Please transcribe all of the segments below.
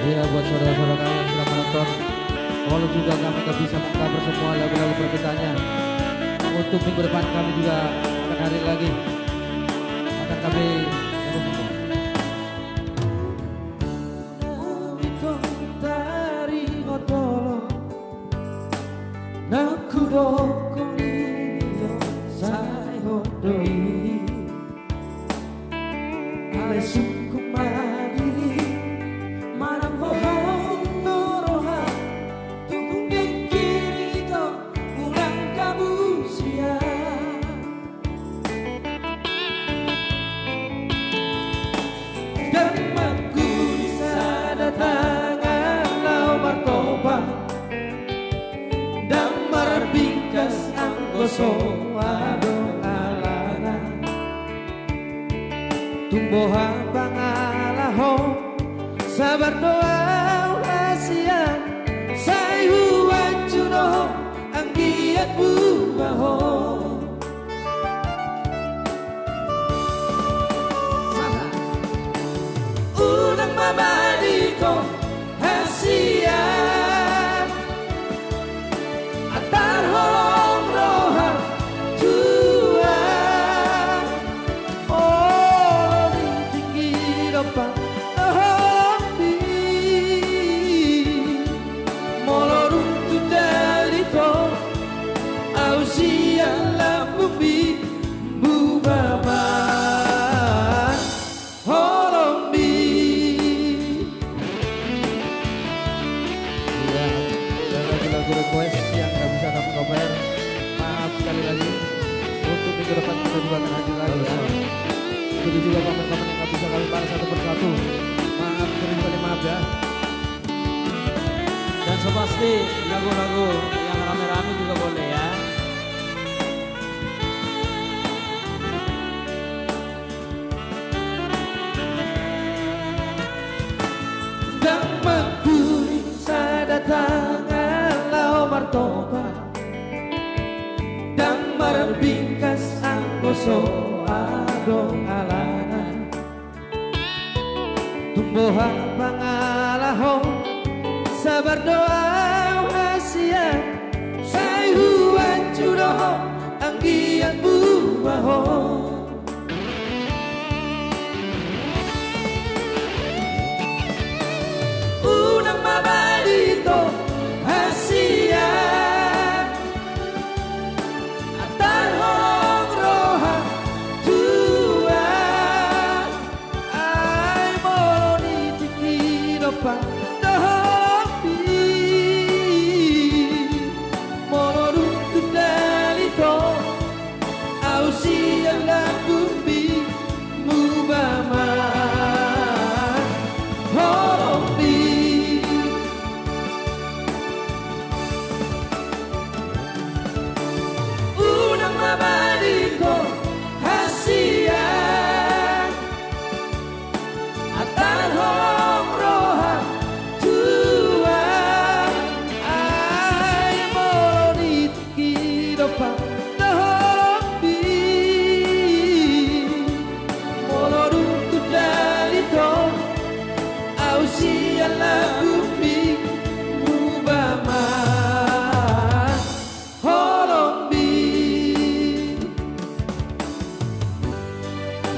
Ya buat saudara-saudara kami yang sedang menonton, kalau juga kami tak bisa mengcover semua lagu-lagu permintaannya. Untuk minggu depan kami juga akan hadir lagi. Akan kami soado alana tumbuhan pangalaho sabar doa asia sayu wajuno anggiat bubaho unang mabadiko asia request yang nggak bisa kami cover, maaf sekali lagi. Untuk minggu depan kita juga akan hadir lagi ya. Begitu juga komen-komen yang nggak bisa kami balas satu persatu, maaf sekali maaf ya. Dan sepasti lagu-lagu yang rame-rame juga boleh ya. Dan mengguri sadatangan martoba dan merbingkas angkoso adong alana tumbuhan pangalaho sabar doa asia sayu wajuno anggian bubaho unang mabadito Asia atarong roha tua ay moroni tikino pa dobi monorutu dalito ausia lagumbi mubama mabadiko hasia atarong roha tua ay moronit kidopa nahobi molorutu dalito ausia lagumbi mubama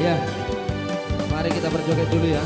ya, mari kita berjoget dulu ya.